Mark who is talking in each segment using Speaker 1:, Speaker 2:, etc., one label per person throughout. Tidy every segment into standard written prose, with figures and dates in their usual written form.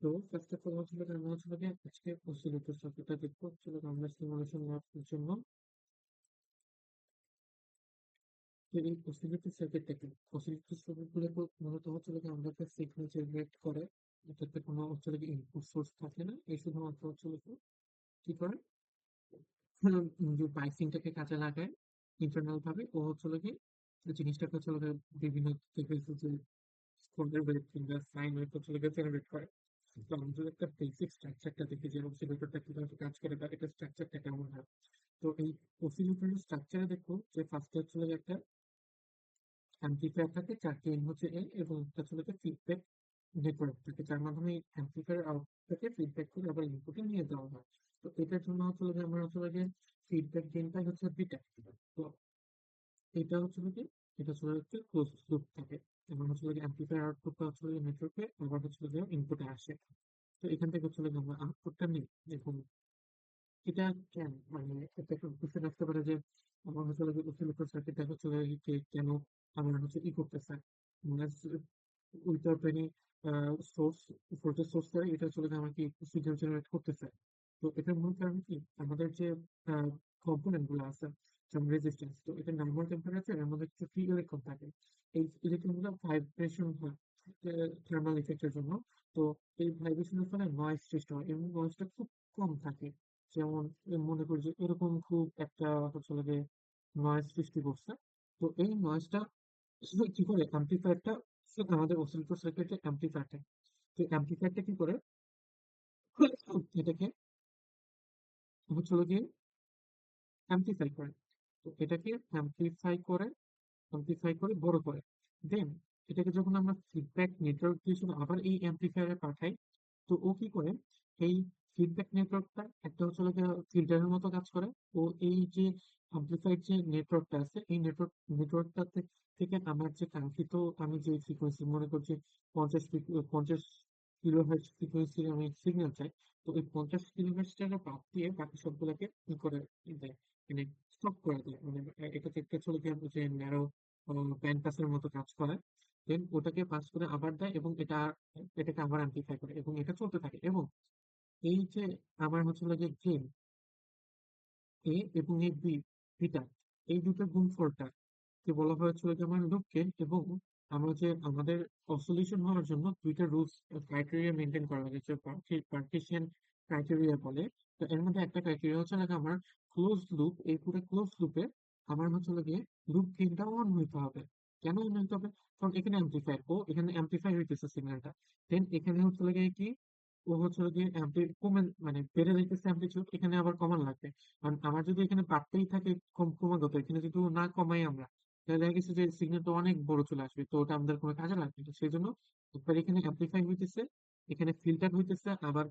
Speaker 1: তো first of all হচ্ছে আমরা হচ্ছে আজকে অসিলেটর সার্কিটটা দেখবো হচ্ছে আমরা সিমুলেশন ল্যাবের জন্য। তো এই অসিলেটর সার্কিটটা কি? অসিলেটর সার্কিট গুলো মূলত হচ্ছে আমরা একটা সিগন্যাল জেনারেট করে, এটাতে কোনো হচ্ছে ইনপুট সোর্স থাকে না, এই শুধুমাত্র হচ্ছে কি করে যে বাইসিংটাকে কাজে লাগায় ইন্টারনাল ভাবে। ও হচ্ছে কি জিনিসটাকে বিভিন্ন যে স্কোয়ার ওয়েভ কিংবা সাইন ওয়েভ হচ্ছে জেনারেট করে। তো আমরা যদি একটা বেসিক স্ট্রাকচারটা দেখি যে অসিলেটরটা কিভাবে কাজ করে বা এটা স্ট্রাকচারটা কেমন হয়। তো এই অসিলেটরের স্ট্রাকচারে দেখো যে ফার্স্টে হচ্ছে একটা অ্যাম্প্লিফায়ার থাকে, চারটি ইন হচ্ছে এ, এবং একটা হচ্ছে ফিডব্যাক নেটওয়ার্ক থাকে, যার মাধ্যমে অ্যাম্প্লিফায়ার আউটপুটটাকে ফিডব্যাক করে আবার ইনপুটে নিয়ে যাওয়া হয়। তো এটার জন্য হচ্ছে আমরা হচ্ছে ফিডব্যাক গেইনটাই হচ্ছে বিটা। তো এটা এটা ক্লোজ লুপ থাকে। যেমন হচ্ছে অ্যাম্প্লিফায়ার আউটপুটটা হচ্ছে নেটওয়ার্কে, আবার হচ্ছে ইনপুটে আসে। তো এখান থেকে হচ্ছে আমরা আউটপুটটা নিই। দেখুন এটা কেন, মানে এটা একটু বুঝতে আসতে পারে যে আমার হচ্ছে অসিলেটর সার্কিটটা হচ্ছে কেন আমরা হচ্ছে করতেছে, মানে without any source, voltage source দ্বারা এটা হচ্ছে আমরা সিগন্যাল জেনারেট করতেছে। তো এটার মূল কারণ কি, আমাদের যে কম্পোনেন্ট গুলো আছে, যেমন রেজিস্ট্যান্স, তো এটা নর্মাল টেম্পারেচার এর মধ্যে কিছু ফ্রি ইলেকট্রন থাকে। এই ইলেকট্রন গুলো ভাইব্রেশন হয় থার্মাল ইফেক্টের জন্য। তো এই ভাইব্রেশনের ফলে নয়েজ সৃষ্টি হয় এবং নয়েজটা খুব কম থাকে। যেমন মনে করি যে এরকম খুব একটা হচ্ছে নয়েজ সৃষ্টি করছে। তো এই নয়েজটা কি করে অ্যাম্প্লিফায়ারটা, আমাদের অসিলেটর সার্কিটের অ্যাম্প্লিফায়ারটা, তো অ্যাম্প্লিফায়ারটা কি করে এটাকে হচ্ছে গিয়ে অ্যাম্প্লিফাই করে। তো এটাকে অ্যাম্প্লিফাই করে বড় করে, দেন এটাকে যখন আমরা ফিডব্যাক নেটওয়ার্ক দিয়ে যখন আবার এই অ্যাম্প্লিফায়ারে পাঠাই, তো ও কি করে এই ফিডব্যাক নেটওয়ার্কটা একটা হচ্ছে ফিল্টারের মতো কাজ করে। ও এই যে অ্যাম্প্লিফাইড যে নেটওয়ার্কটা আছে, এই নেটওয়ার্কটা থেকে আমার যে কাঙ্ক্ষিত, আমি যে ফ্রিকোয়েন্সি মনে করছি 50 কিলো হার্টজ ফ্রিকোয়েন্সির আমি সিগন্যাল চাই, তো এই 50 কিলো হার্টজটাকে বাদ দিয়ে বাকি সবগুলোকে কি করে দেয়, মানে স্টপ করে দেয়। মানে এটা থেকে চলে গিয়ে যে ন্যারো ব্যান্ড পাসের মতো কাজ করে। দেন ওটাকে পাস করে আবার দেয় এবং এটাকে আবার অ্যাম্প্লিফাই করে এবং এটা চলতে থাকে। এবং এই যে আমার হচ্ছে গেইন এ এবং এই বিটা, এই দুটো গুণফলটা কে বলা হয়েছিল যে আমার লুপ গেইন। এবং আমরা যে আমাদের অসলিউশন হওয়ার জন্য দুইটা রুলস ক্রাইটেরিয়া মেনটেন করা লাগে, যে পার্টিশন ক্রাইটেরিয়া বলে। তো এর মধ্যে একটা ক্রাইটেরিয়া হচ্ছে আমার ক্লোজ লুপ, এই পুরো ক্লোজ লুপে আমার হচ্ছে লুপ গেইনটা অন হইতে হবে। কেন অন হইতে হবে? কারণ এখানে অ্যাম্প্লিফায়ার, এখানে অ্যাম্প্লিফাই হইতেছে সিগন্যালটা। দেন এখানে হচ্ছে কি, ও হচ্ছে কমে, মানে বেড়ে যাইতেছে অ্যাম্পলিটিউড, এখানে আবার কমান লাগবে। কারণ আমার যদি এখানে বাড়তেই থাকে ক্রমাগত, এখানে যদি না কমাই আমরা, তাহলে দেখা গেছে যে সিগন্যালটা অনেক বড় চলে আসবে, তো ওটা আমাদের কোনো কাজে লাগবে না। সেই জন্য একবার এখানে অ্যাম্প্লিফাই হইতেছে, এখানে ফিল্টার হইতেছে, আবার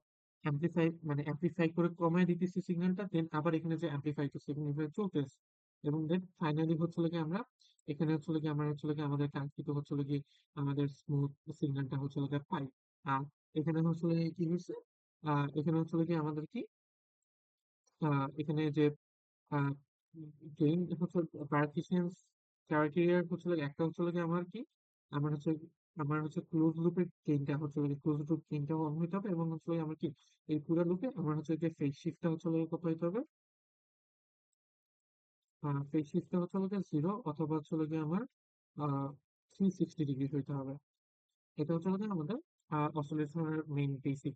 Speaker 1: অ্যাম্প্লিফাই করে কমায় দিতেছি সিগন্যালটা, দেন আবার এখানে যে অ্যাম্প্লিফাই হইতেছে এবং এভাবে চলতেছে। এবং দেন ফাইনালি হচ্ছে আমরা এখানে আমাদের কাঙ্ক্ষিত আমাদের স্মুথ সিগন্যালটা পাই। আর এখানে কি হয়েছে, এখানে আমাদের কি এখানে যে গেইন হচ্ছে পার্টিশন ক্রাইটেরিয়া হচ্ছে একটা হচ্ছে আমার কি, আমার হচ্ছে ক্লোজ লুপের গেইনটা হচ্ছে ক্লোজ লুপ গেইনটা অন হইতে হবে। এবং হচ্ছে আমার কি এই পুরো লুপে আমার হচ্ছে যে ফেজ শিফটটা হচ্ছে কত হইতে হবে, ফেজ শিফটটা হচ্ছে 0 অথবা হচ্ছে আমার 360 ডিগ্রি হইতে হবে। এটা হচ্ছে আমাদের অসিলেশনের মেইন বেসিক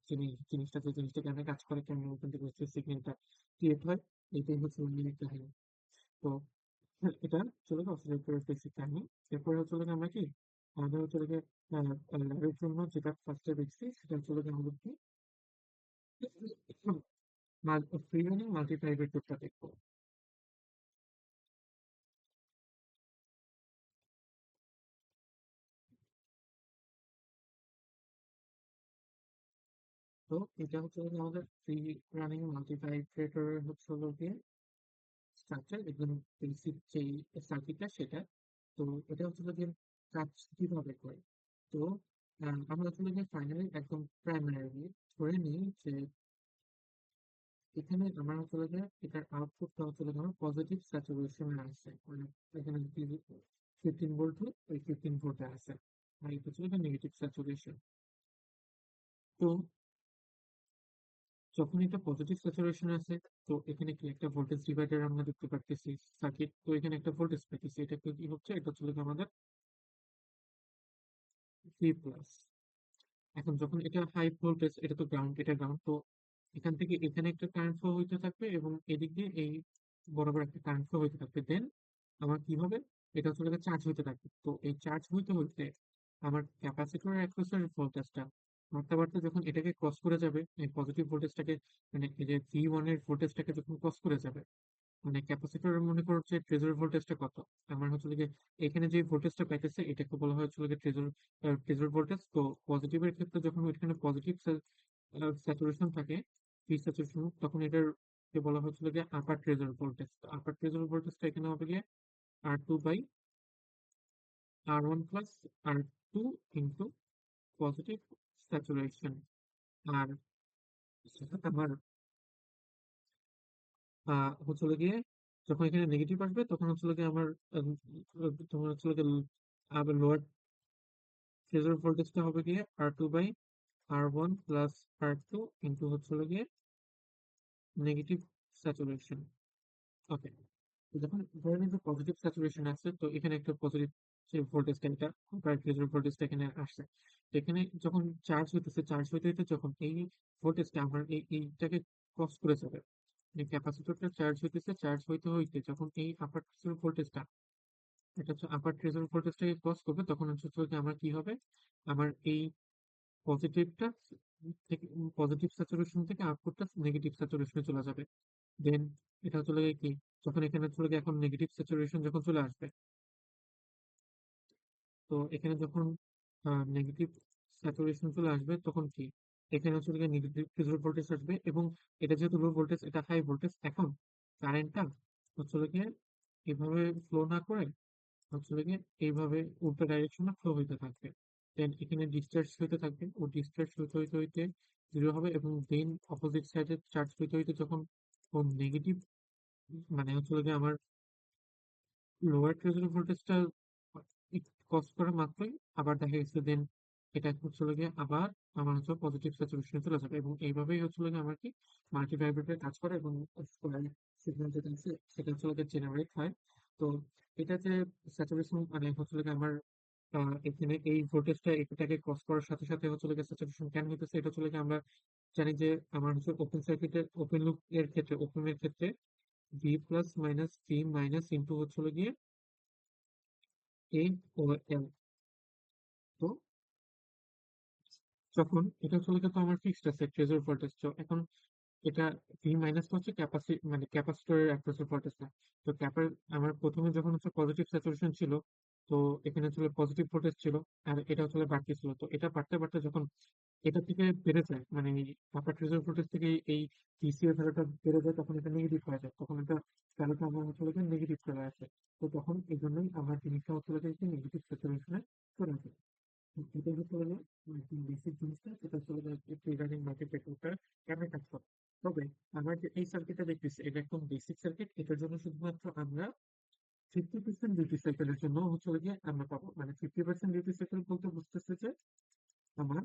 Speaker 1: জিনিসটা, যে জিনিসটা কেন কাজ করে, কেন ওখান থেকে হচ্ছে সিগন্যালটা ক্রিয়েট হয়, এটাই হচ্ছে মেইন কাহিনী। তো হ্যাঁ, এটা অসিলেটরের বেসিক কাহিনী। এরপরে আমরা কি আমাদের ল্যাবের জন্য যেটা ফার্স্টে দেখছি সেটা আমাদের কি ফ্রি রানিং মাল্টিপ্লাইয়ের টুকটা দেখবো। তো এটা হচ্ছে আমাদের ফ্রি রানিং মাল্টিপ্লাইয়ের হচ্ছে গিয়ে স্ট্রাকচার, একদম বেসিক যেই সার্কিটটা সেটা। তো এটা হচ্ছে কাজ কিভাবে করে। তো আমরা ফাইনালি একদম প্রাইমারি ধরে নিই যে এখানে আমার এটার আউটপুটটা আমার পজিটিভ স্যাচুরেশনে আসে, মানে এখানে যদি 15 ভোল্ট হয়, ওই 15 ভোল্টে আসে। আর এটা নেগেটিভ স্যাচুরেশন। তো যখন এটা পজিটিভ স্যাচুরেশন আছে, তো এখানে কি একটা ভোল্টেজ ডিভাইডার আমরা দেখতে পারতেছি সার্কিট, তো এখানে একটা ভোল্টেজ পাইতেছি, এটা কি হচ্ছে, এটা হচ্ছে গিয়ে আমাদের ভি প্লাস। এখন যখন এটা হাই ভোল্টেজ, এটা তো গ্রাউন্ড, এটা গ্রাউন্ড, তো এখান থেকে এখানে একটা কারেন্ট ফ্লো হইতে থাকবে এবং এদিক দিয়ে এই বরাবর একটা কারেন্ট ফ্লো হইতে থাকবে। দেন আমার কি হবে, এটা হচ্ছে চার্জ হইতে থাকবে। তো এই চার্জ হইতে হইতে আমার ক্যাপাসিটরের অ্যাক্রোসের ভোল্টেজটা বাড়তে বাড়তে যখন এটাকে ক্রস করে যাবে, এই পজিটিভ ভোল্টেজটাকে, মানে এই যে ভি ওয়ান এর ভোল্টেজটাকে যখন ক্রস করে যাবে, মানে ক্যাপাসিটর মনে করো যে ট্রেজর ভোল্টেজটা কত, আমার হচ্ছে গিয়ে এখানে যে ভোল্টেজটা পাইতেছে এটাকে বলা হয় হচ্ছে ট্রেজর ট্রেজর ভোল্টেজ। তো পজিটিভের ক্ষেত্রে যখন এখানে পজিটিভ স্যাচুরেশন থাকে, পি স্যাচুরেশন, তখন এটার কে বলা হচ্ছিল গিয়ে আপার ট্রেজর ভোল্টেজ। তো আপার ট্রেজর ভোল্টেজটা এখানে হবে গিয়ে R2/R1 + R2 into positive saturation. আর আমার হচ্ছে গিয়ে যখন এখানে নেগেটিভ আসবে তখন হচ্ছে গিয়ে আমার তোমার হচ্ছে গিয়ে আবার লোয়ার ফেজর ভোল্টেজটা হবে গিয়ে R2/R1 + R2 ইন্টু হচ্ছে গিয়ে নেগেটিভ স্যাচুরেশন। ওকে, তো যখন ধরে নিই যে পজিটিভ স্যাচুরেশন আসছে, তো এখানে একটা পজিটিভ যে ভোল্টেজটা, এটা ফেজর ভোল্টেজটা এখানে আসছে। তো এখানে যখন চার্জ হইতেছে, চার্জ হইতে হইতে যখন এই ভোল্টেজটা আমার এইটাকে ক্রস করে যাবে, এই ক্যাপাসিটরটা চার্জ হইতেছে, চার্জ হইতে হইতে যখন এই আপার ট্রেজর ভোল্টেজটা, এটা হচ্ছে আপার ট্রেজর ভোল্টেজটাকে ক্রস করবে, তখন হচ্ছে হচ্ছে আমার কি হবে, আমার এই পজিটিভটা থেকে, পজিটিভ স্যাচুরেশন থেকে আউটপুটটা নেগেটিভ স্যাচুরেশনে চলে যাবে। দেন এটা চলে গিয়ে কি, যখন এখানে চলে গিয়ে এখন নেগেটিভ স্যাচুরেশন যখন চলে আসবে, তো এখানে যখন নেগেটিভ স্যাচুরেশন চলে আসবে তখন কি, এখানে হচ্ছে গিয়ে নেগেটিভ ফেজর ভোল্টেজ আসবে এবং এটা যেহেতু লো ভোল্টেজ, এটা হাই ভোল্টেজ, এখন কারেন্টটা হচ্ছে গিয়ে এভাবে ফ্লো না করে হচ্ছে গিয়ে এইভাবে উল্টো ডাইরেকশনে ফ্লো হইতে থাকবে। দেন এখানে ডিসচার্জ হইতে থাকবে, ও ডিসচার্জ হইতে হইতে হইতে জিরো হবে, এবং দেন অপোজিট সাইডে চার্জ হইতে হইতে যখন ও নেগেটিভ, মানে হচ্ছে গিয়ে আমার লোয়ার ট্রেজারি ভোল্টেজটা ক্রস করা মাত্রই আবার দেখা গেছে দেন এটা হচ্ছে গিয়ে আবার আমার হচ্ছে পজিটিভ স্যাচুরেশনে চলে যাবে, এবং এইভাবেই হচ্ছে গিয়ে আমার কি মাল্টি ভাইব্রেটর কাজ করে, এবং সিগন্যাল যেটা আছে সেটা হচ্ছে গিয়ে জেনারেট হয়। তো এটা যে স্যাচুরেশন, মানে হচ্ছে গিয়ে আমার এখানে এই ভোল্টেজটা এটাকে ক্রস করার সাথে সাথে হচ্ছে গিয়ে স্যাচুরেশন কেন হইতেছে, এটা হচ্ছে গিয়ে আমরা জানি যে আমার হচ্ছে ওপেন সার্কিটের, ওপেন লুপ এর ক্ষেত্রে, ওপেন এর ক্ষেত্রে V plus minus V minus into হচ্ছে গিয়ে এ ও এল। তো যখন এটা চলে গেছে, তো আমার ফিক্সড আছে ট্রেজার ভোল্টেজ, তো এখন এটা ভি মাইনাস হচ্ছে মানে ক্যাপাসিটরের অ্যাক্রোসের ভোল্টেজটা। তো আমার প্রথমে যখন হচ্ছে পজিটিভ স্যাচুরেশন ছিল, তো এখানে হচ্ছে পজিটিভ ভোল্টেজ ছিল, আর এটা হচ্ছে বাড়তি ছিল। তো এটা বাড়তে বাড়তে যখন এটা থেকে বেড়ে যায়, মানে আপার ট্রেজার ভোল্টেজ থেকে এই ভিসিএর ভ্যালুটা বেড়ে যায়, তখন এটা নেগেটিভ হয়ে যায়, তখন এটা ভ্যালুটা আমার হচ্ছে নেগেটিভ চলে আসে। তো তখন এই জন্যই আমার জিনিসটা হচ্ছে নেগেটিভ স্যাচুরেশনে চলে আসে। এটা হচ্ছে হলো একদম বেসিক জিনিসটা, সেটা হচ্ছে হলো ট্রিগারিং মাল্টিপ্লেক্সারটা কেমনে কাজ করে। তবে আমার যে এই সার্কিটটা দেখতেছি, এটা একদম বেসিক সার্কিট, এটার জন্য শুধুমাত্র আমরা 50% ডিউটি সাইকেলের জন্য হচ্ছে গিয়ে আমরা পাবো, মানে 50% ডিউটি সাইকেল বলতে বুঝতেছে যে আমার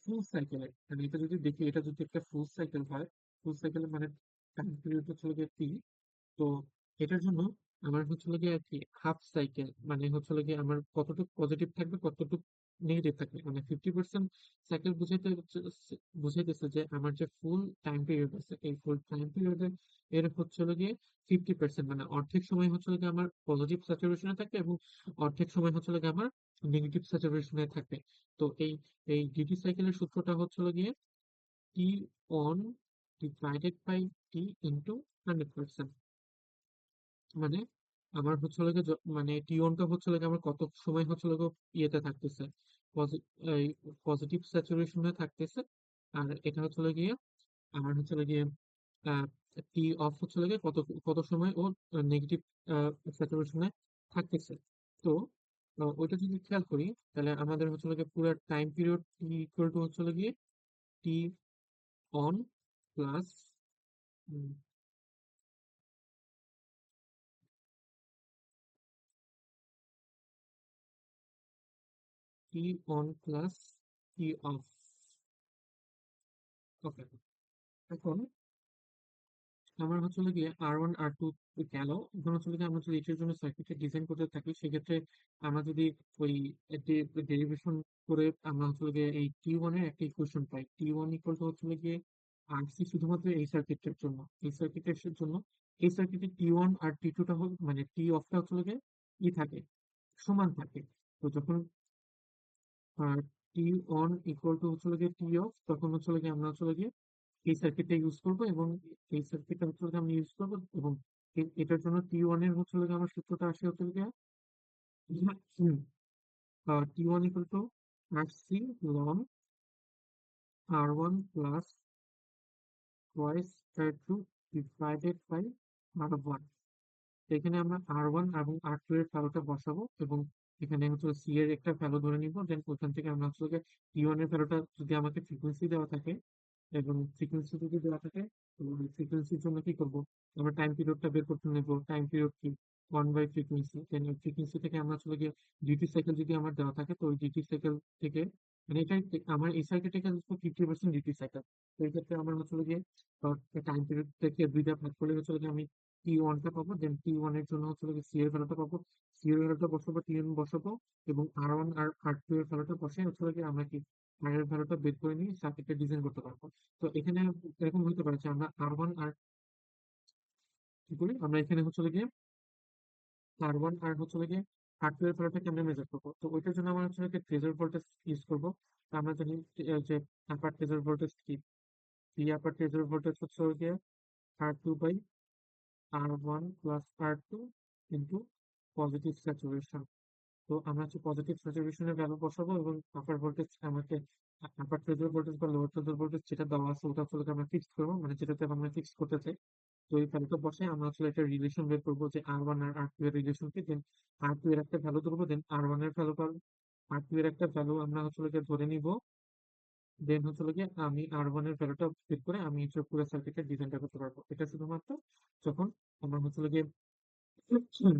Speaker 1: ফুল সাইকেলে, মানে এটা যদি দেখি, এটা যদি একটা ফুল সাইকেল হয়, ফুল সাইকেলের মানে টাইম পিরিয়ড হচ্ছে গিয়ে টি। তো এটার জন্য আমার হচ্ছে গিয়ে আর কি হাফ সাইকেল, মানে হচ্ছে গিয়ে আমার কতটুকু পজিটিভ থাকবে, কতটুকু নেগেটিভ থাকবে, মানে 50% সাইকেল বুঝাইতেছে যে আমার যে ফুল টাইম পিরিয়ড আছে, এই ফুল টাইম পিরিয়ডে এর হচ্ছে গিয়ে 50%, মানে অর্ধেক সময় হচ্ছে গিয়ে আমার পজিটিভ স্যাচুরেশনে থাকবে এবং অর্ধেক সময় হচ্ছে গিয়ে আমার নেগেটিভ স্যাচুরেশনে থাকবে। তো এই ডিউটি সাইকেলের সূত্রটা হচ্ছে গিয়ে T on divided by T into 100%। মানে আমার হচ্ছে লাগে মানে টি ওয়ানটা হচ্ছে লাগে আমার কত সময় হচ্ছে লাগে ইয়েতে থাকতেছে, পজিটিভ স্যাচুরেশনে থাকতেছে, আর এটা হচ্ছে গিয়ে আমার হচ্ছে গিয়ে টি অফ হচ্ছে লাগে কত কত সময় ও নেগেটিভ স্যাচুরেশনে থাকতেছে। তো ওইটা যদি খেয়াল করি, তাহলে আমাদের হচ্ছে লাগে পুরো time period T equal to হচ্ছে গিয়ে T on plus T on plus T off. Okay, এখন আমার হচ্ছে হলো গিয়ে R1 R2 গেল। এখন হচ্ছে হলো গিয়ে আমরা যদি এটার জন্য সার্কিটটা ডিজাইন করতে থাকি সেক্ষেত্রে আমরা যদি ওই ডেরিভেশন করে আমরা হচ্ছে হলো গিয়ে এই T1 এর একটা equation pi. T1 equal to হচ্ছে হলো গিয়ে RC শুধুমাত্র এই সার্কিটের জন্য। এই সার্কিটের জন্য এই সার্কিটের T1 আর T2 টা মানে T অফটা হচ্ছে হলো গিয়ে থাকে, সমান থাকে। তো যখন T1 ইকুয়াল টু হচ্ছে হলো গিয়ে T অফ, তখন হচ্ছে হলো গিয়ে আমরা হচ্ছে হলো গিয়ে এই সার্কিটটা ইউজ করব এবং এই সার্কিটটা হচ্ছে হলো গিয়ে আমি ইউজ করব এবং এটার জন্য T1 এর হচ্ছে হলো গিয়ে আমার সূত্রটা আসে হচ্ছে হলো গিয়ে T1 ইকুয়াল টু RC লন R1 plus twice R2 divided by R1। এখানে আমরা R1 এবং R2 এর ভ্যালুটা বসাবো এবং এখানে হচ্ছে C এর একটা ভ্যালু ধরে নিব, দেন ওখান থেকে আমরা হচ্ছে গিয়ে T1 এর ভ্যালুটা যদি আমাকে ফ্রিকোয়েন্সি দেওয়া থাকে এবং ফ্রিকোয়েন্সি যদি দেওয়া থাকে, তো ফ্রিকোয়েন্সির জন্য কি করব, আমরা টাইম পিরিয়ডটা বের করতে নেব। টাইম পিরিয়ড কি, 1/ফ্রিকোয়েন্সি, দেন ফ্রিকোয়েন্সি থেকে আমরা চলে গিয়ে ডিউটি সাইকেল যদি আমার দেওয়া থাকে, তো ওই ডিউটি সাইকেল থেকে মানে এটাই আমার এই সার্কিটে 50% ডিউটি সাইকেল। তো এই ক্ষেত্রে আমার হচ্ছে গিয়ে টাইম পিরিয়ড থেকে দুইটা ভাগ করলে হচ্ছে গিয়ে আমি T1 টা পাবো, দেন T1 এর জন্য হচ্ছে গিয়ে সি এর ভ্যালুটা পাবো, সি এর ভ্যালুটা বসাবো, T1 বসাবো এবং R1 আর R2 এর ভ্যালুটা বসে হচ্ছে গিয়ে আমরা কি আর এর ভ্যালুটা বের করে নিয়ে সার্কিটটা ডিজাইন করতে পারবো। তো এখানে এরকম হতে পারে যে আমরা R1 আর কি করি, আমরা এখানে হচ্ছে গিয়ে R1 আর হচ্ছে গিয়ে R2 এর ভ্যালুটা কেমনে মেজার করবো, তো ওইটার জন্য আমরা হচ্ছে গিয়ে ট্রেজার ভোল্টেজ ইউজ করবো। তো আমরা জানি যে আপার ট্রেজার ভোল্টেজ কি, পি আপার ট্রেজার ভোল্টেজ হচ্ছে গিয়ে R2/R1 plus R2 into positive saturation. তো আমরা হচ্ছে পজিটিভ স্যাচুরেশনের ভ্যালু বসাবো এবং আপার ভোল্টেজ আমাকে আপার ট্রেজার ভোল্টেজ বা লোয়ার ট্রেজার ভোল্টেজ যেটা দেওয়া আছে ওটা আসলে আমরা ফিক্স করবো, মানে যেটাতে আমরা ফিক্স করতে চাই। তো এই ভ্যালুটা বসাই আমরা আসলে একটা রিলেশন বের করবো যে R1 আর R2 এর রিলেশনকে, দেন R2 এর একটা ভ্যালু ধরবো, দেন R1 এর ভ্যালু পাবো, R2 এর একটা ভ্যালু আমরা হচ্ছে ধরে নিব, দেন হচ্ছে গিয়ে আমি R1 এর ভ্যালুটা বের করে আমি হচ্ছে পুরো সার্কিটের ডিজাইনটা করতে পারবো। এটা শুধুমাত্র যখন আমরা হচ্ছে গিয়ে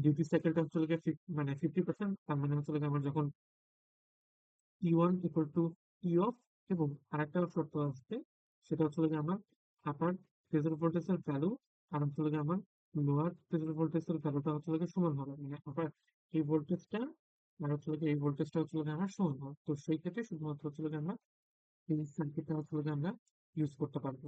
Speaker 1: ডিউটি সাইকেলটা হচ্ছে গিয়ে মানে 50%, তার মানে হচ্ছে গিয়ে আমার যখন T1 equal two T of, এবং আরেকটা শর্ত আসবে, সেটা হচ্ছে গিয়ে আমার আপার ফেজার ভোল্টেজের ভ্যালু আর হচ্ছে গিয়ে আমার লোয়ার ফেজার ভোল্টেজের ভ্যালুটা হচ্ছে গিয়ে সমান হবে, মানে আবার এই ভোল্টেজটা আর হচ্ছে গিয়ে এই ভোল্টেজটা হচ্ছে গিয়ে আমার সমান হবে। তো সেই ক্ষেত্রে শুধুমাত্র হচ্ছে গিয়ে আমরা এই সার্কিটটা হচ্ছে গিয়ে আমরা ইউজ করতে পারবো।